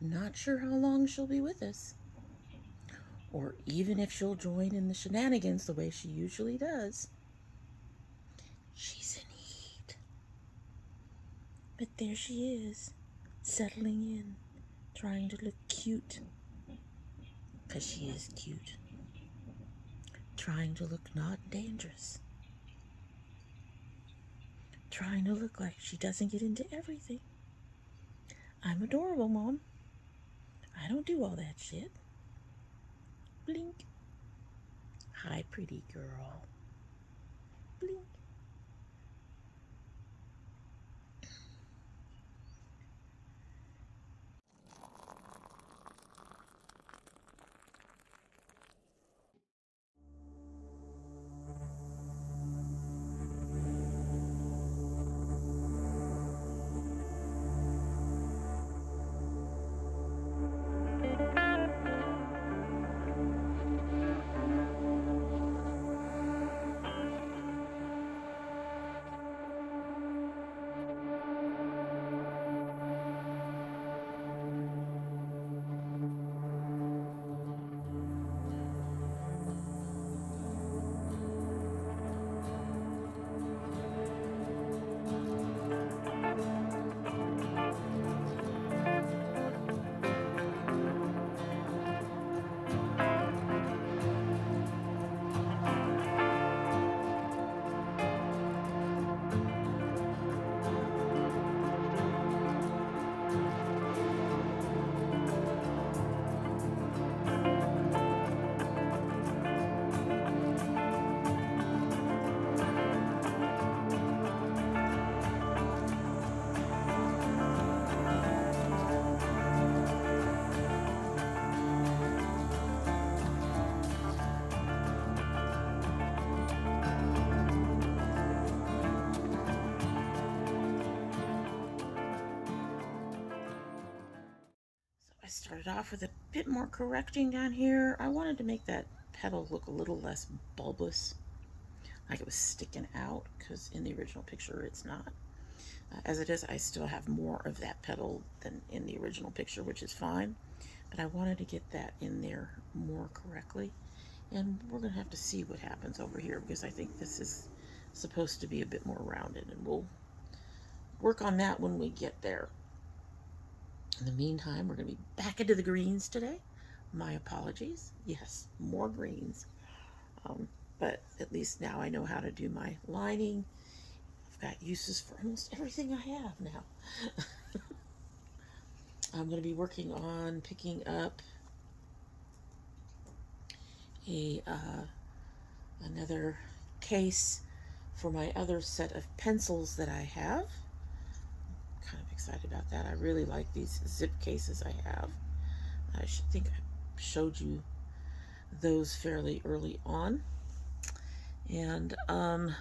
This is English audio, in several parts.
Not sure how long she'll be with us, or even if she'll join in the shenanigans the way she usually does. She's in heat. But there she is, settling in, trying to look cute. Because she is cute. Trying to look not dangerous. Trying to look like she doesn't get into everything. I'm adorable, Mom. I don't do all that shit. Blink. Hi, pretty girl. Blink. I started off with a bit more correcting down here. I wanted to make that petal look a little less bulbous, like it was sticking out, because in the original picture it's not. As it is, I still have more of that petal than in the original picture, which is fine, but I wanted to get that in there more correctly, and we're going to have to see what happens over here, because I think this is supposed to be a bit more rounded, and we'll work on that when we get there. In the meantime, we're going to be back into the greens today. My apologies. Yes, more greens. But at least now I know how to do my lining. I've got uses for almost everything I have now. I'm going to be working on picking up another case for my other set of pencils that I have. Kind of excited about that. I really like these zip cases I have. I think I showed you those fairly early on. And I'm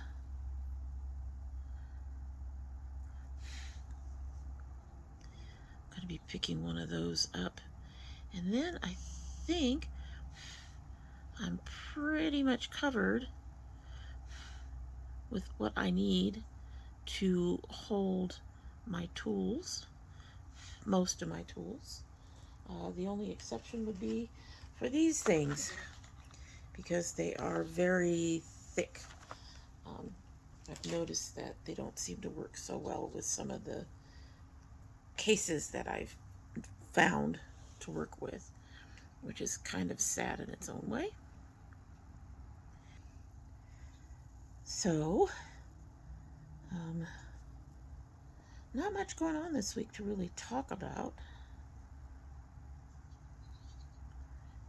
going to be picking one of those up. And then I think I'm pretty much covered with what I need to hold my tools, most of my tools. The only exception would be for these things, because they are very thick. I've noticed that they don't seem to work so well with some of the cases that I've found to work with, which is kind of sad in its own way. So, not much going on this week to really talk about.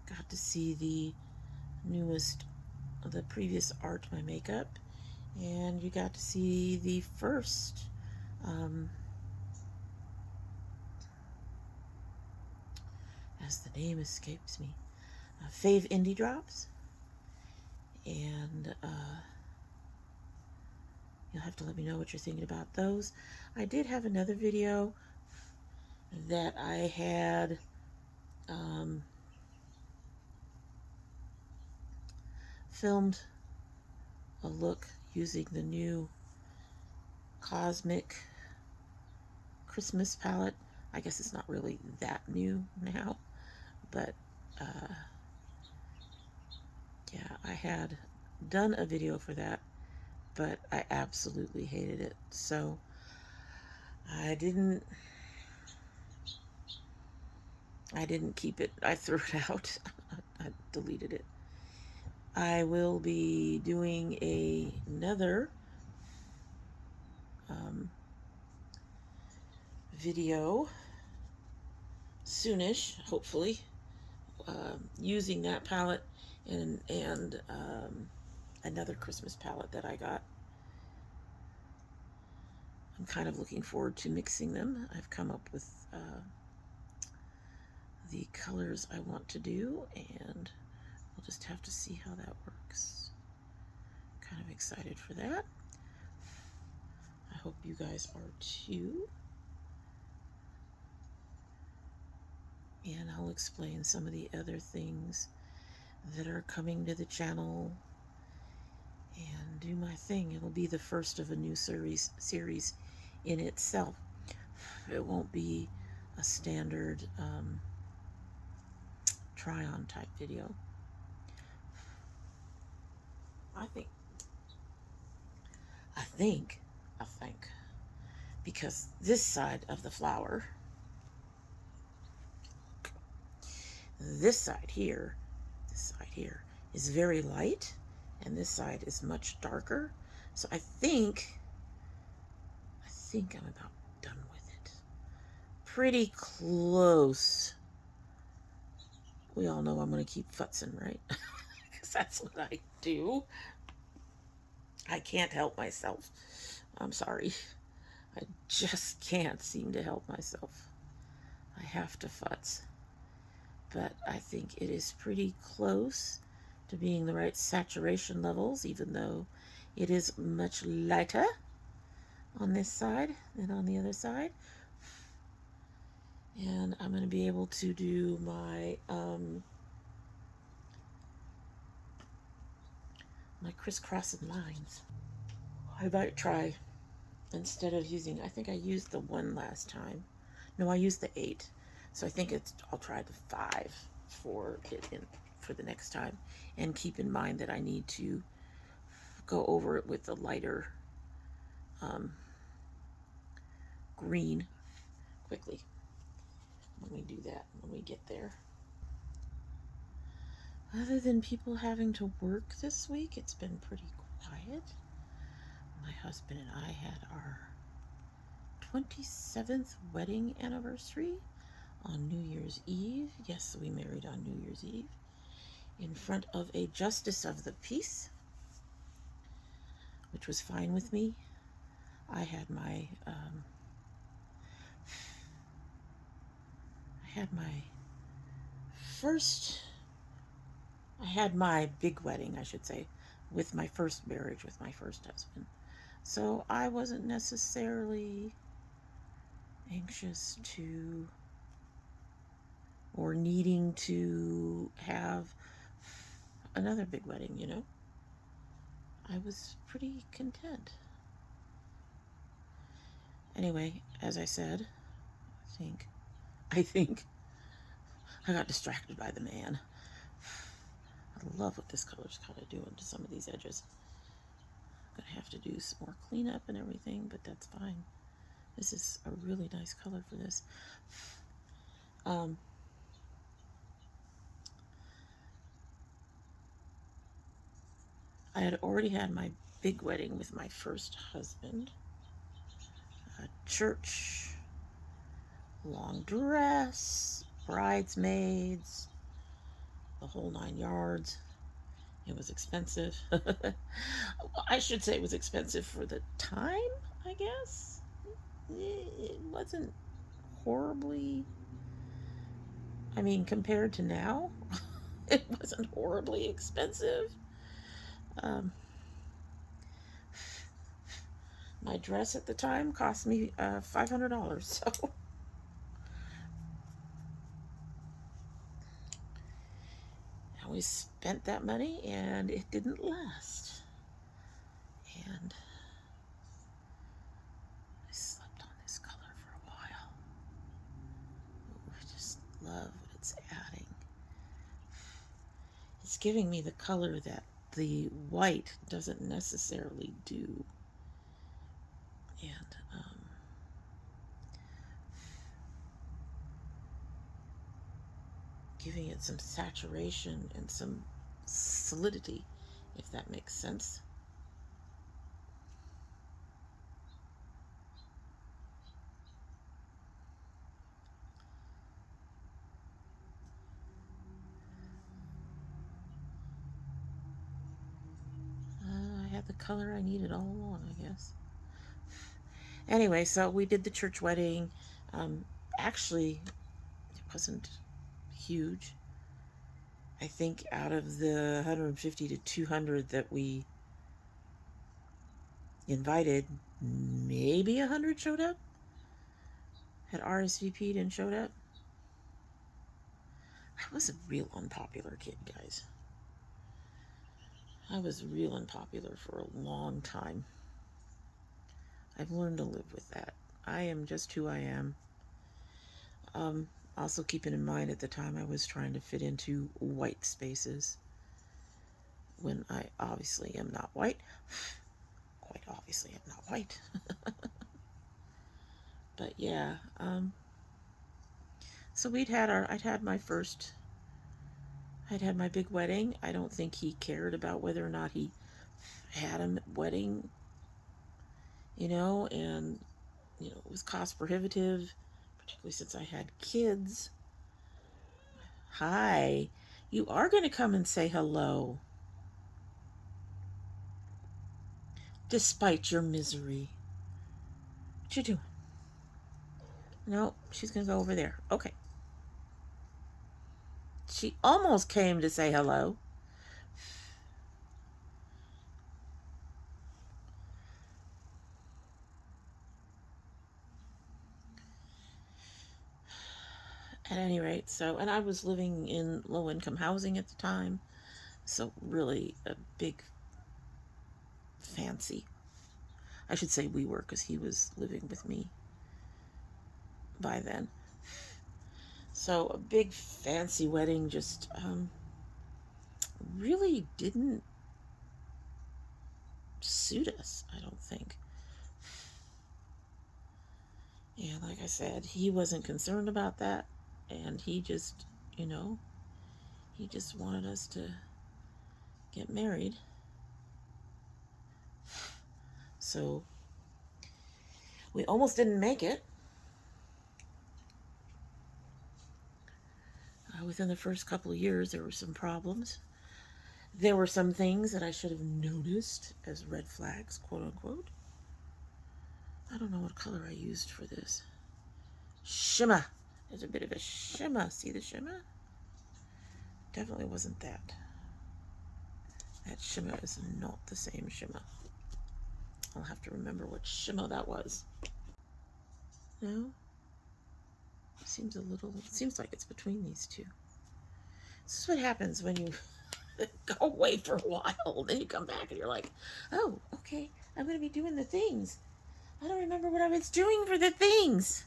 Got to see the newest, the previous Art My Makeup, and you got to see the first as the name escapes me, Fave Indie Drops, and you'll have to let me know what you're thinking about those. I did have another video that I had filmed a look using the new Cosmic Christmas palette I guess it's not really that new now, but yeah, I had done a video for that, but I absolutely hated it. So I didn't keep it. I threw it out. I deleted it. I will be doing another video soonish, hopefully, using that palette and another Christmas palette that I got. I'm kind of looking forward to mixing them. I've come up with the colors I want to do, and we'll just have to see how that works. Kind of excited for that. I hope you guys are too. And I'll explain some of the other things that are coming to the channel and do my thing. It'll be the first of a new series in itself. It won't be a standard try-on type video. I think, because this side of the flower, this side here is very light, and this side is much darker. So I think I'm about done with it. Pretty close. We all know I'm going to keep futzing, right? Because that's what I do. I can't help myself. I'm sorry. I just can't seem to help myself. I have to futz. But I think it is pretty close to being the right saturation levels, even though it is much lighter on this side than on the other side. And I'm going to be able to do my my crisscrossing lines. I might try, instead of using, I think I used the 1 last time. No, I used the 8. So I think I'll try the 5 for the next time. And keep in mind that I need to go over it with the lighter green quickly when we do that, when we get there. Other than people having to work this week, it's been pretty quiet. My husband and I had our 27th wedding anniversary on New Year's Eve. Yes, we married on New Year's Eve in front of a justice of the peace, which was fine with me. I had my big wedding, I should say, with my first marriage with my first husband. So I wasn't necessarily anxious to or needing to have another big wedding, you know. I was pretty content. Anyway, as I said, I think I got distracted by the man. I love what this color's kind of doing to some of these edges. I'm gonna have to do some more cleanup and everything, but that's fine. This is a really nice color for this. I had already had my big wedding with my first husband. A church, long dress, bridesmaids, the whole 9 yards. It was expensive. I should say it was expensive for the time, I guess. It wasn't horribly, I mean, compared to now, it wasn't horribly expensive. My dress at the time cost me $500, so we spent that money and it didn't last. And I slept on this color for a while. it's giving me the color that the white doesn't necessarily do. And giving it some saturation and some solidity, if that makes sense. I had the color I needed all along, I guess. Anyway, so we did the church wedding. Actually, it wasn't huge. I think out of the 150 to 200 that we invited, maybe 100 showed up, had RSVP'd and showed up. I was a real unpopular kid, guys. I was real unpopular for a long time. I've learned to live with that. I am just who I am. Also keeping in mind at the time I was trying to fit into white spaces when I obviously am not white. Quite obviously I'm not white. But yeah, so I'd had my big wedding. I don't think he cared about whether or not he had a wedding, and it was cost prohibitive, particularly since I had kids. Hi, you are going to come and say hello, despite your misery. What you doing? No, she's going to go over there. Okay. She almost came to say hello. At any rate, and I was living in low-income housing at the time, so really a big fancy. I should say we were, because he was living with me by then. So a big fancy wedding just really didn't suit us, I don't think. And like I said, he wasn't concerned about that, and he just wanted us to get married. So we almost didn't make it. Within the first couple of years, there were some problems. There were some things that I should have noticed as red flags, quote unquote. I don't know what color I used for this. Shimmer. There's a bit of a shimmer. See the shimmer? Definitely wasn't that. That shimmer is not the same shimmer. I'll have to remember what shimmer that was. No? Seems like it's between these two. This is what happens when you go away for a while. Then you come back and you're like, oh, okay, I'm going to be doing the things. I don't remember what I was doing for the things.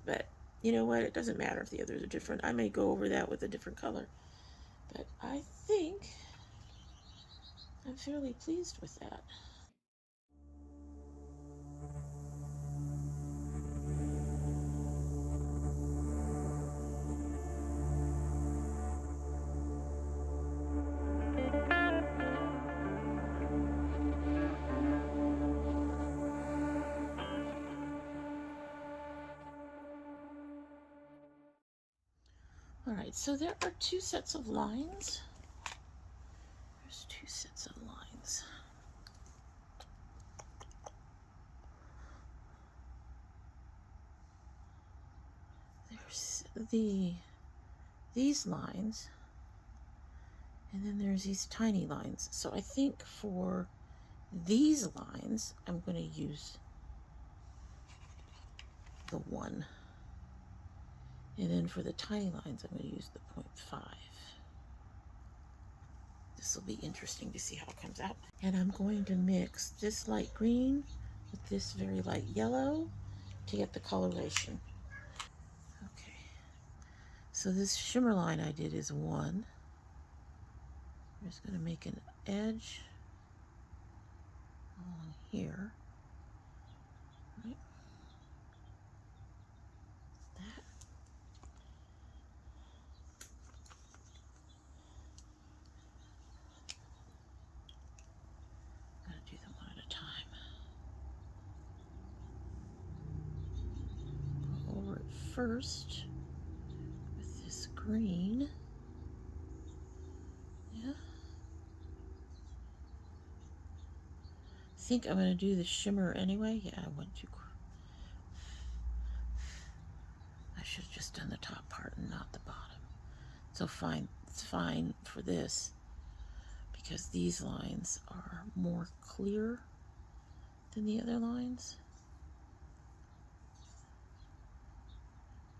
But you know what? It doesn't matter if the others are different. I may go over that with a different color. But I think I'm fairly pleased with that. Alright, so there are two sets of lines. There's two sets of lines. There's these lines, and then there's these tiny lines. So I think for these lines, I'm going to use the 1. And then for the tiny lines, I'm going to use the 0.5. This will be interesting to see how it comes out. And I'm going to mix this light green with this very light yellow to get the coloration. Okay. So this shimmer line I did is 1. I'm just going to make an edge along here. Right. That. I'm going to do them one at a time. Go over it first with this green. Yeah. I think I'm going to do the shimmer anyway. Yeah, I went too. I should have just done the top part and not the bottom. So fine, it's fine for this because these lines are more clear than the other lines.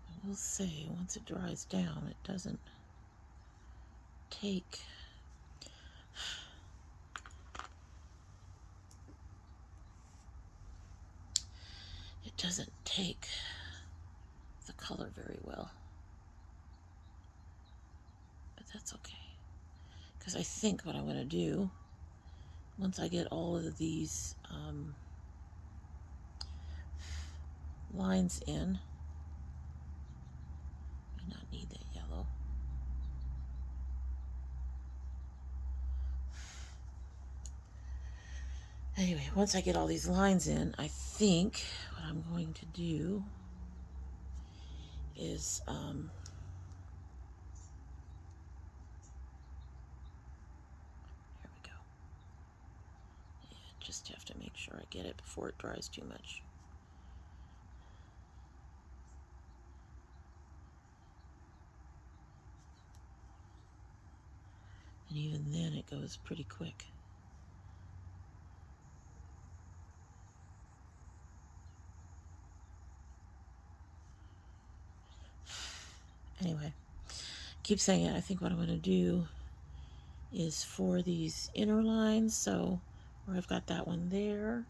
I will say, once it dries down, it doesn't take the color very well. But that's okay. Because I think what I'm going to do, once I get all of these lines in, may not need that yellow. Anyway, once I get all these lines in, I think what I'm going to do is there we go. Yeah, just have to make sure I get it before it dries too much. And even then it goes pretty quick. Anyway, keep saying it. I think what I'm going to do is for these inner lines, so where I've got that one there,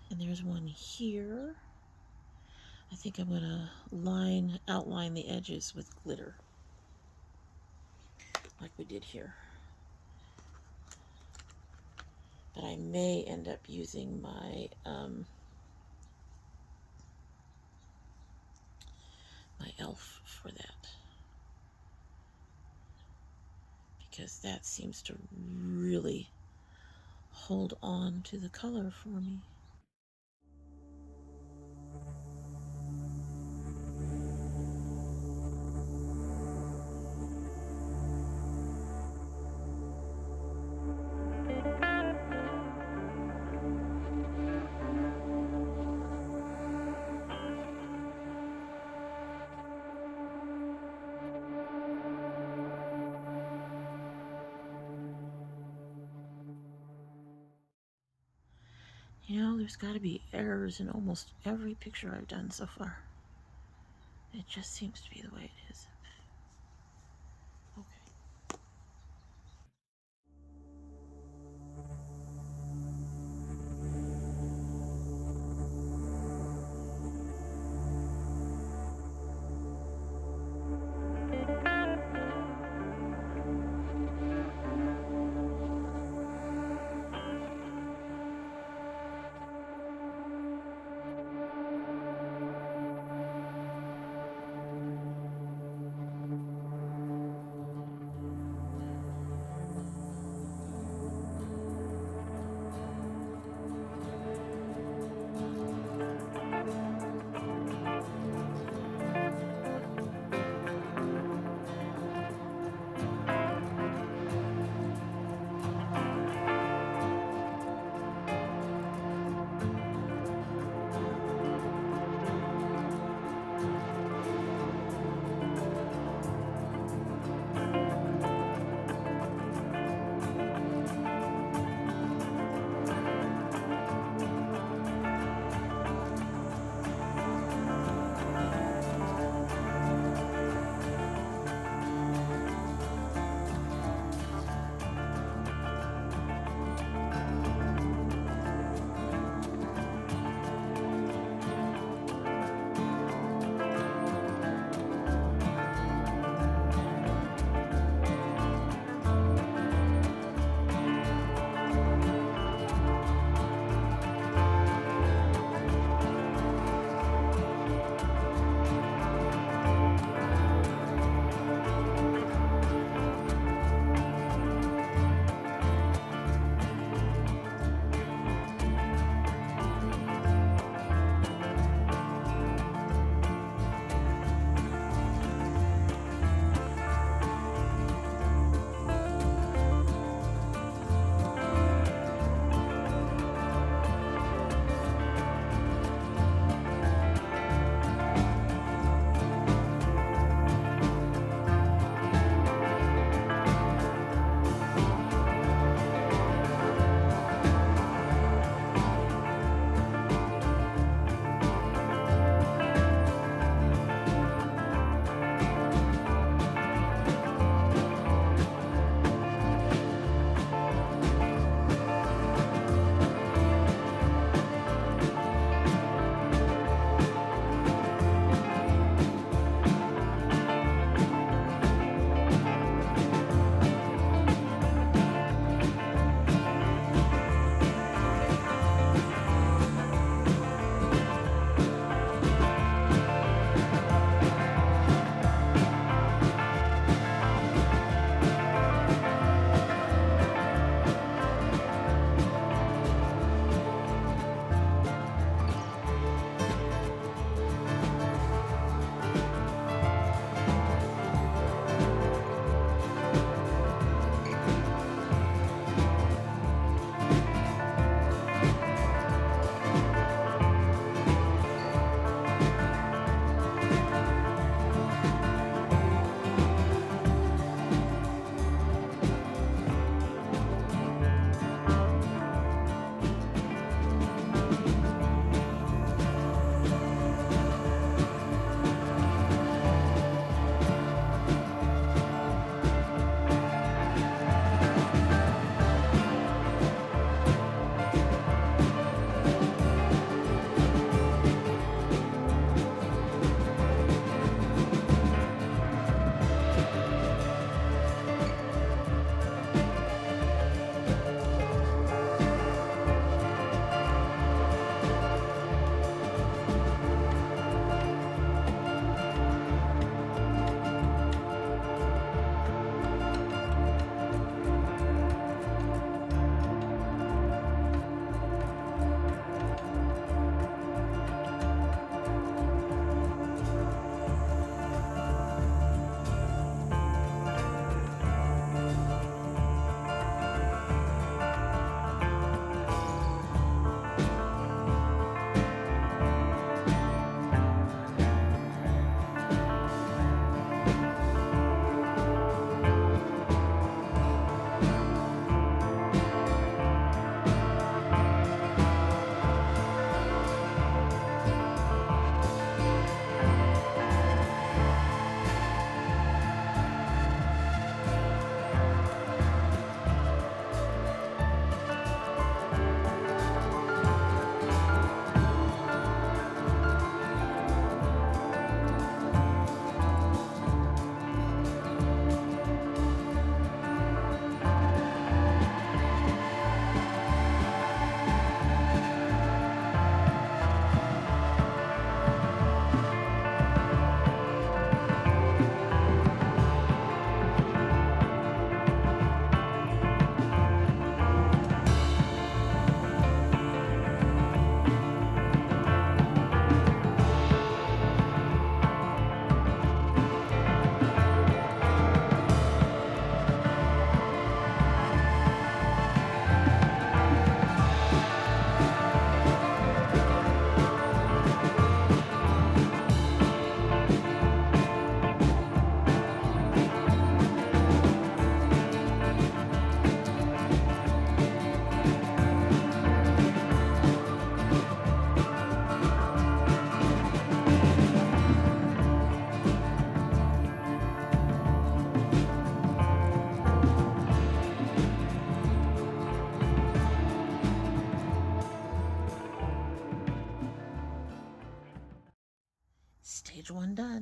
and there's one here, I think I'm going to outline the edges with glitter, like we did here. But I may end up using my my elf for that, because that seems to really hold on to the color for me. You know, there's got to be errors in almost every picture I've done so far. It just seems to be the way it is. Okay.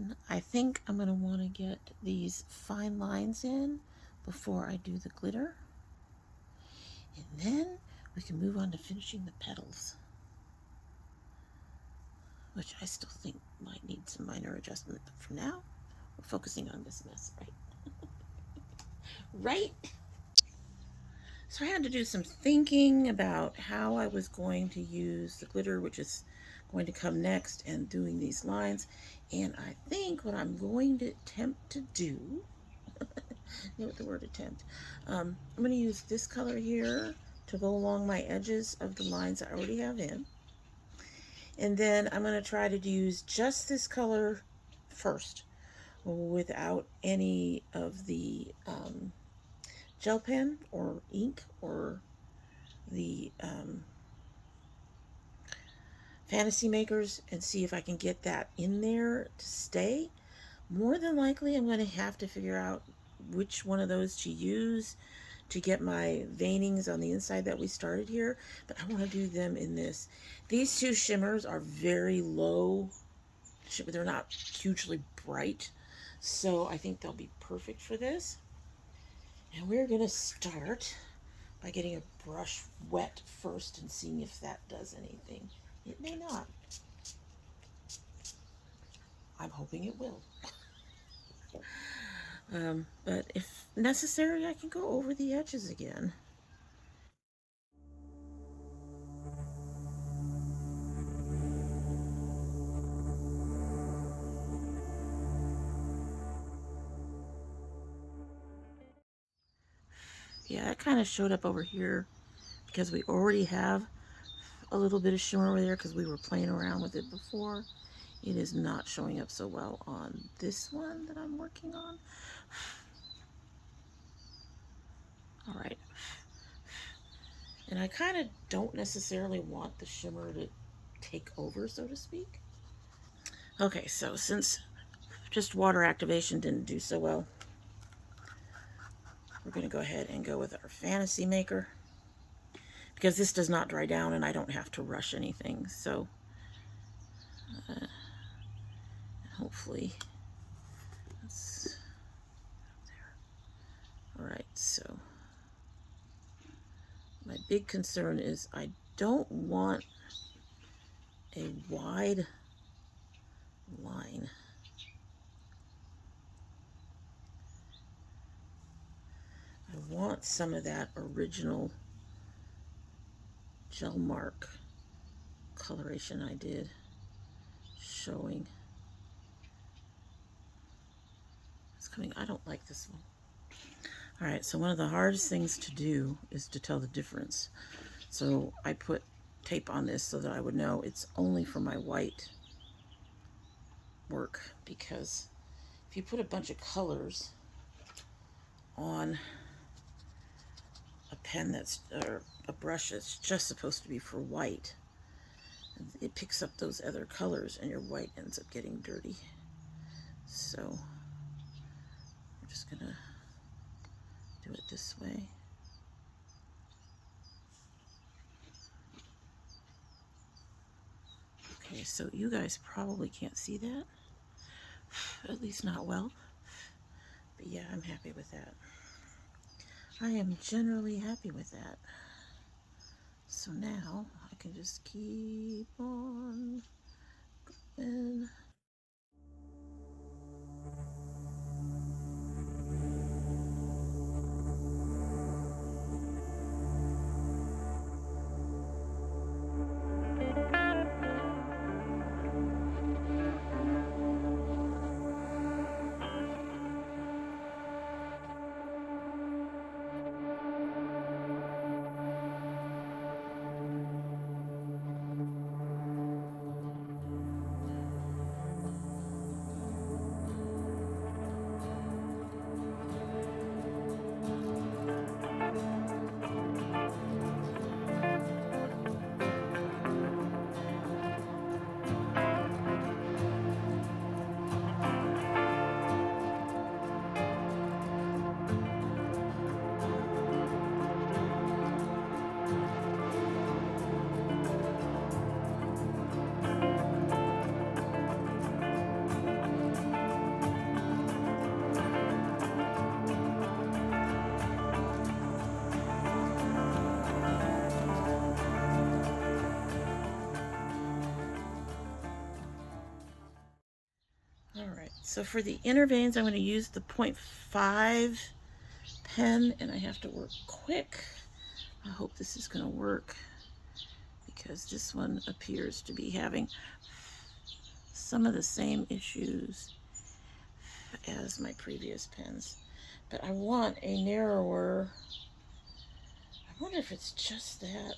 then I think I'm going to want to get these fine lines in before I do the glitter. And then we can move on to finishing the petals, which I still think might need some minor adjustment. But for now, we're focusing on this mess, right? Right? So I had to do some thinking about how I was going to use the glitter, which is going to come next, and doing these lines. And I think what I'm going to attempt to do, you know what the word attempt, I'm going to use this color here to go along my edges of the lines I already have in. And then I'm going to try to use just this color first without any of the gel pen or ink or the fantasy makers, and see if I can get that in there to stay. More than likely I'm going to have to figure out which one of those to use to get my veinings on the inside that we started here, but I want to do them in this. These two shimmers are very low, they're not hugely bright, so I think they'll be perfect for this. And we're going to start by getting a brush wet first and seeing if that does anything. It may not. I'm hoping it will. But if necessary, I can go over the edges again. Yeah, it kind of showed up over here because we already have a little bit of shimmer over there because we were playing around with it before. It is not showing up so well on this one that I'm working on. All right. And I kind of don't necessarily want the shimmer to take over, so to speak. Okay, so since just water activation didn't do so well, we're going to go ahead and go with our fantasy maker, because this does not dry down and I don't have to rush anything. So hopefully that's there. All right, so my big concern is I don't want a wide line. I want some of that original gel mark coloration I did showing. It's coming. I don't like this one. All right, so one of the hardest things to do is to tell the difference. So I put tape on this so that I would know it's only for my white work, because if you put a bunch of colors on a pen that's, or a brush that's just supposed to be for white, it picks up those other colors and your white ends up getting dirty. So I'm just gonna do it this way. Okay, so you guys probably can't see that, at least not well, but yeah, I'm happy with that. I am generally happy with that. So now I can just keep on going. All right, so for the inner veins, I'm going to use the 0.5 pen, and I have to work quick. I hope this is going to work because this one appears to be having some of the same issues as my previous pens. But I want a narrower. I wonder if it's just that.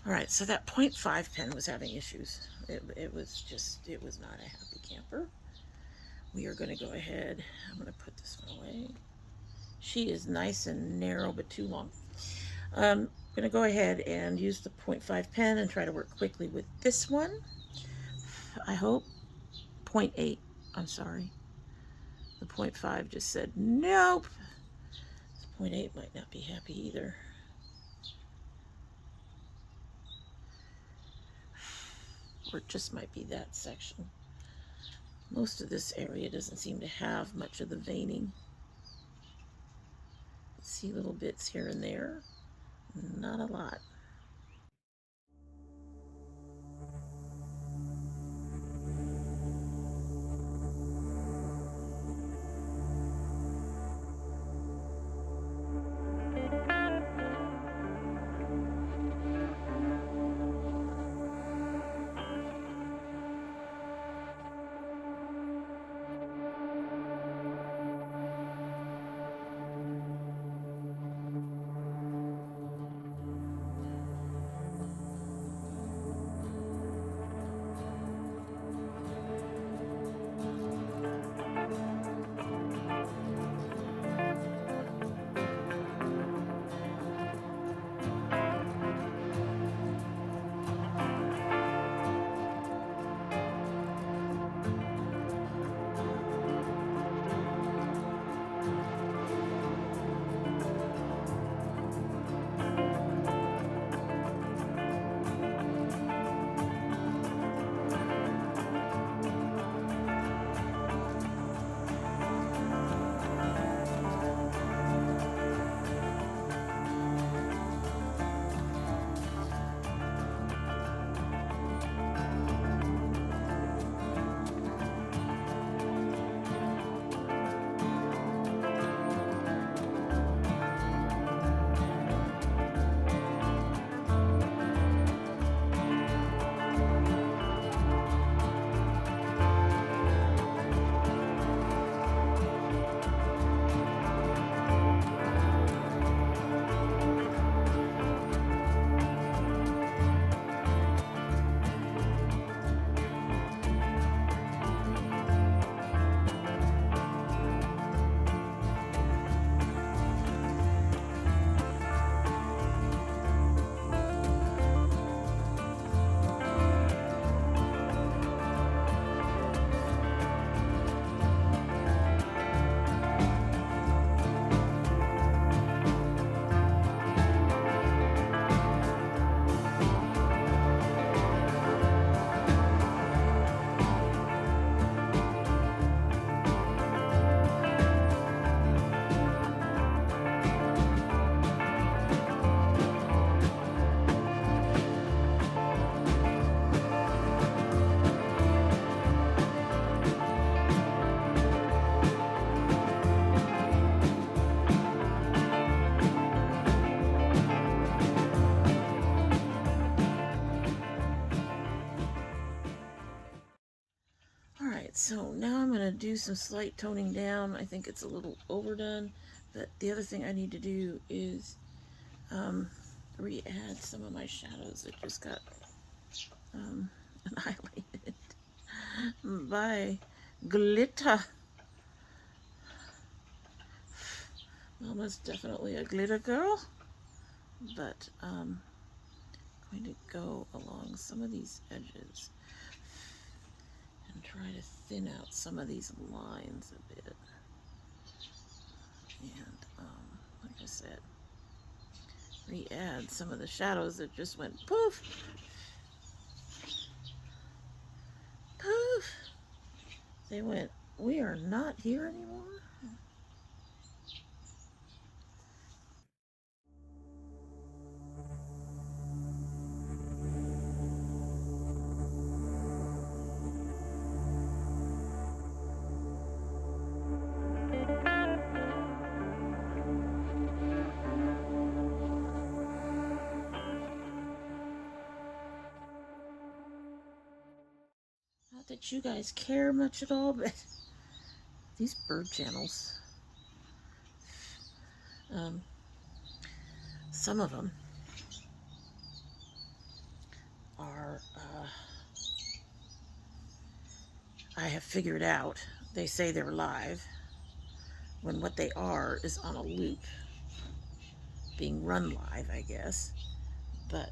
All right, so that 0.5 pen was having issues. It was not a happy camper. We are going to go ahead. I'm going to put this one away. She is nice and narrow, but too long. I'm going to go ahead and use the 0.5 pen and try to work quickly with this one. I hope. 0.8, I'm sorry. The 0.5 just said nope. The 0.8 might not be happy either. Or it just might be that section. Most of this area doesn't seem to have much of the veining. See little bits here and there. Not a lot. So now I'm going to do some slight toning down. I think it's a little overdone, but the other thing I need to do is re-add some of my shadows that just got annihilated by glitter. Mama's definitely a glitter girl, but I'm going to go along some of these edges and try to thin out some of these lines a bit. And like I said, re-add some of the shadows that just went poof, poof. They went, we are not here anymore. that you guys care much at all, but these bird channels, some of them are, I have figured out, they say they're live, when what they are is on a loop, being run live, I guess. But,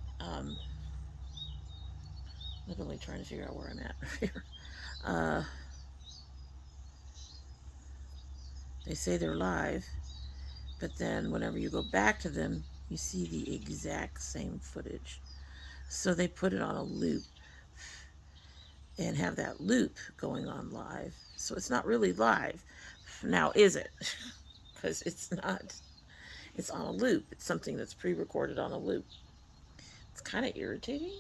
literally trying to figure out where I'm at here. They say they're live, but then whenever you go back to them, you see the exact same footage. So they put it on a loop and have that loop going on live. So it's not really live. Now, is it? Because it's not. It's on a loop. It's something that's pre-recorded on a loop. It's kind of irritating.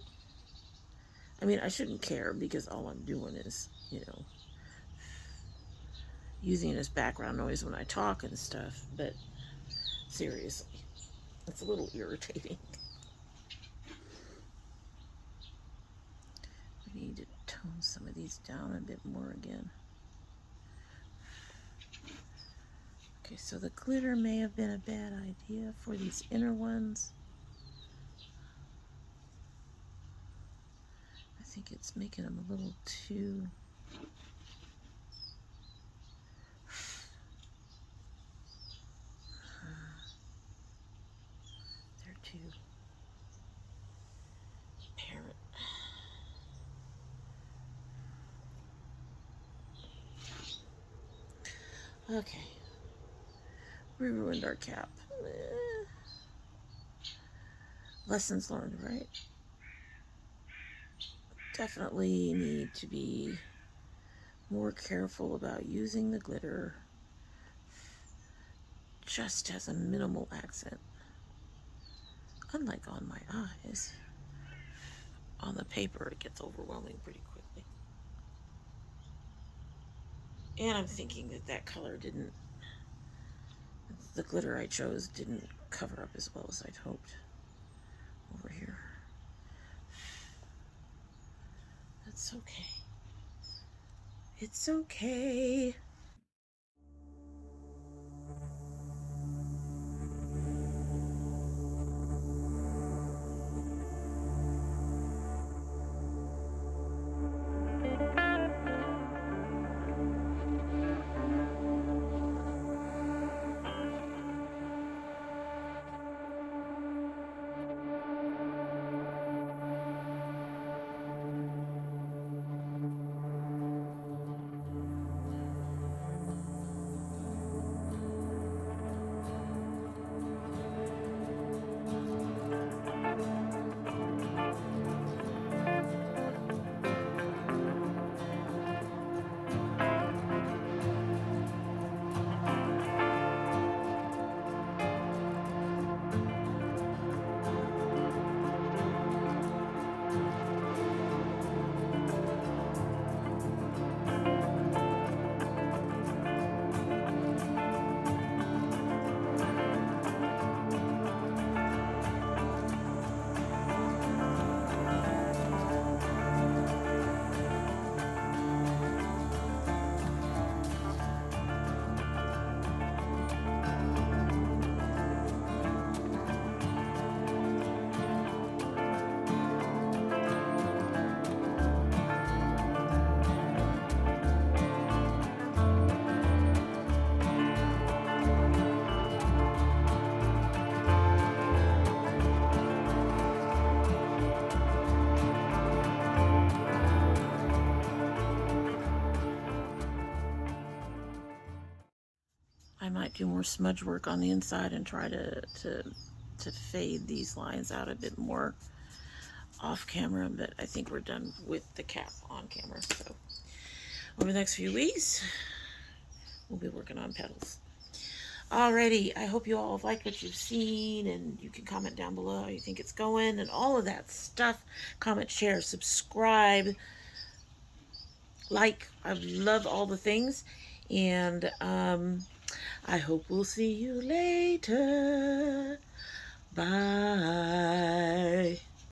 I mean, I shouldn't care because all I'm doing is, you know, using it as background noise when I talk and stuff, but seriously, it's a little irritating. I need to tone some of these down a bit more again. Okay, so the glitter may have been a bad idea for these inner ones. I think it's making them a little too... they're too apparent. Okay. We ruined our cap. Lessons learned, right? Definitely need to be more careful about using the glitter just as a minimal accent. Unlike on my eyes, on the paper it gets overwhelming pretty quickly. And I'm thinking that that color didn't, the glitter I chose didn't cover up as well as I'd hoped over here. That's okay. It's okay. I might do more smudge work on the inside and try to fade these lines out a bit more off camera, but I think we're done with the cap on camera. So over the next few weeks, we'll be working on petals. Alrighty, I hope you all have liked what you've seen, and you can comment down below how you think it's going and all of that stuff. Comment, share, subscribe, like. I love all the things, and I hope we'll see you later. Bye.